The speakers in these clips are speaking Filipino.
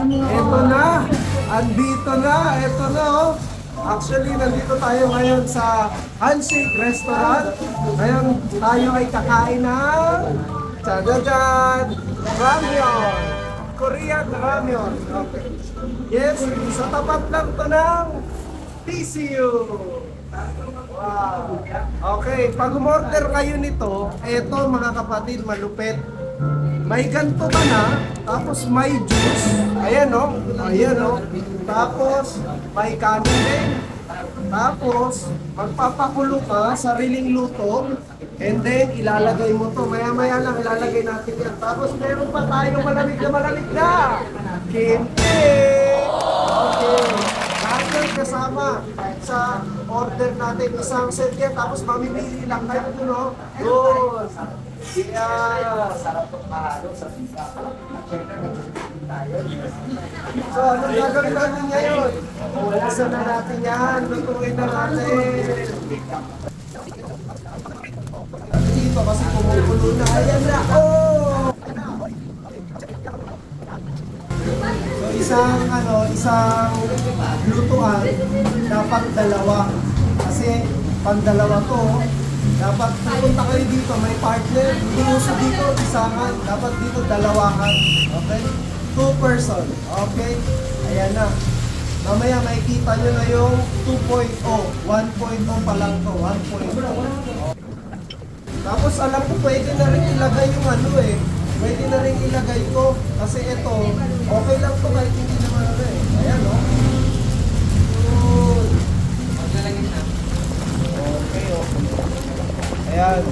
Ito na! Andito na! Ito na oh! Actually, nandito tayo ngayon sa Handshake Restaurant. Ngayon, tayo ay kakain ng Chadajan Ramyeon! Korean Ramyeon. Okay. Yes, sa tapat lang to ng TCU. Wow. Okay, pag umorder kayo nito, eto mga kapatid, malupit. May ganto ka na, tapos may juice. Ayan o, ayan o. Tapos, may kanin din. Tapos, magpapakulo ka, sariling luto. And then, ilalagay mo to. Maya-maya lang, ilalagay natin yan. Tapos, meron pa tayong malamig na. Kimchi! Okay. Lahat yun kasama sa order natin. Isang set yan. Tapos, mamimili lang kayo dun, no? Good. Yeah. So, anong gagawin natin ngayon? Uwasan na natin yan. Lutuin na natin. Dito kasi kumukulo na. Ayan na. Oh! So, isang lutuan, dapat dalawa. Kasi, pang dalawa to, dapat pupunta kayo dito, may partner, hindi uso dito, isahan, dapat dito dalawahan, okay? 2 person, okay? Ayan na. Mamaya makikita nyo na yung 2.0, 1.0 pa lang to, 1.0. Tapos alam ko pwede na rin ilagay yung pwede na rin ilagay ko, kasi ito, okay lang to kahit hindi naman Ayan o. Good. Okay o. Ayan.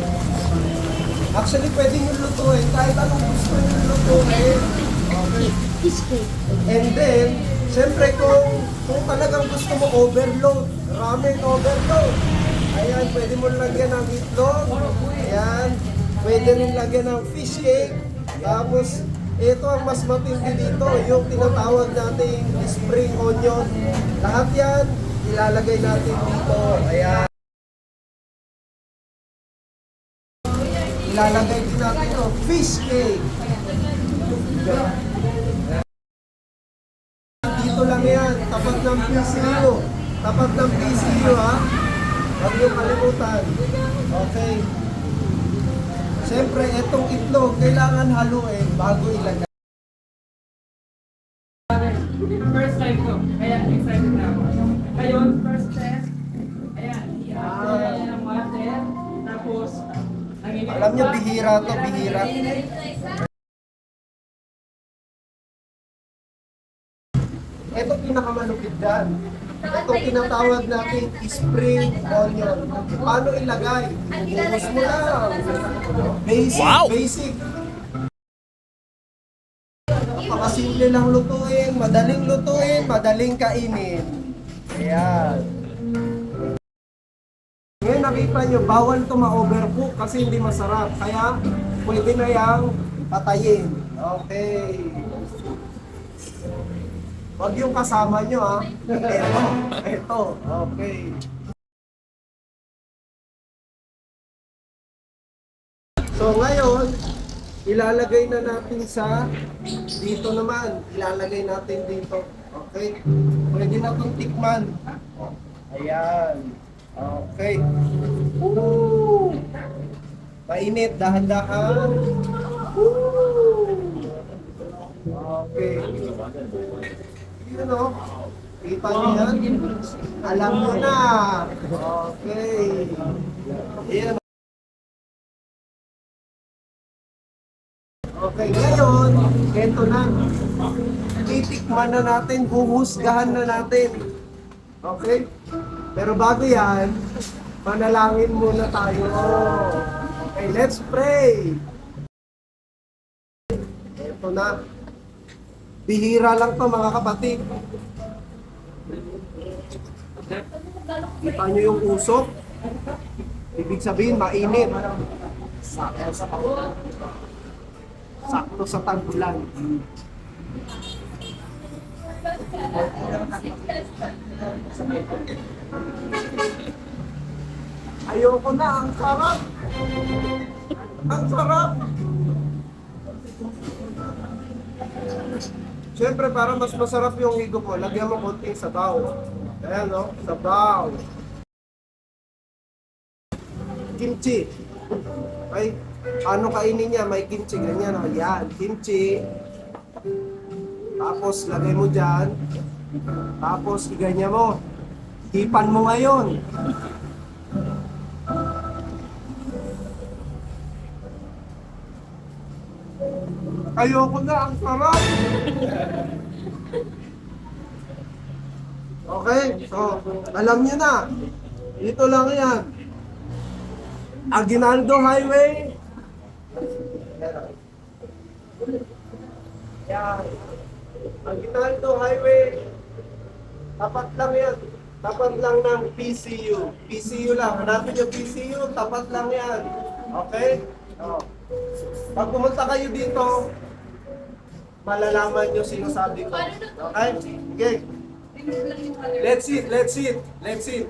Actually, pwede nyo lutuin. Kahit anong gusto nyo lutuin. Okay. And then, siyempre kung talagang gusto mo overload, ramen overload. Ayan, pwede mo lagyan ng itlog. Ayan. Pwede rin lagyan ng fish cake. Tapos, ito ang mas matindi dito, yung tinatawag nating spring onion. Lahat yan, ilalagay natin dito. Ayan. Ilalagay din natin ito, fish cake. Dito lang yan, tapat ng PCU. Tapat ng PCU ha. Huwag yung kalimutan. Okay. Siyempre, itong itlog, kailangan haluin bago ilagay. First time ko, kaya excited na ako. Ngayon, first test, ayan, i-apply ng water, tapos, Alam nyo, bihira to, bihira. Ito pinakamalupit dyan. Ito tinatawag natin spring onion. Paano ilagay? Buhos mo lang. Basic, basic. Napakasimple lang lutuin, madaling kainin. Ayan. Ngayon nakita nyo, bawal ito ma-overcook kasi hindi masarap. Kaya pwede na yang patayin. Okay. Huwag yung kasama nyo ha. Ito. Okay. So ngayon, ilalagay na natin sa dito naman. Ilalagay natin dito. Okay. Pwede na itong tikman. Ayan. Okay. Woo! Mainit, dahan-dahan. Woo! Okay. Yun o. Kita niyo yan? Alam mo na. Okay. Ayan. Okay, ngayon, eto na. Titikman na natin, huhusgahan na natin. Okay? Pero bago yan, manalangin muna tayo. Okay, let's pray. Ito na. Bihira lang to mga kapatid. Kita nyo yung usok. Ibig sabihin, mainit. Sakto sa tag-ulan. Ayoko na, ang sarap! Ang sarap! So Siyempre, para mas masarap yung higop mo, lagyan mo konting sabaw. Ayan, no? Sabaw. Kimchi. Ay, ano kainin niya? May kimchi, ganyan. O, yan, kimchi. Tapos, lagay mo dyan. Tapos, iganyan mo. Hipan mo ngayon. Ayoko na, ang sarap. Okay, so, alam niyo na. Dito lang yan. Aguinaldo Highway. Yan. Aguinaldo Highway. Tapat lang yan. Tapat lang ng PCU. PCU lang. Hanapin yung PCU, tapat lang yan. Okay? Oh. Pag pumunta kayo dito, malalaman nyo sinasabi ko. Okay? Okay. Let's eat, let's eat, let's eat.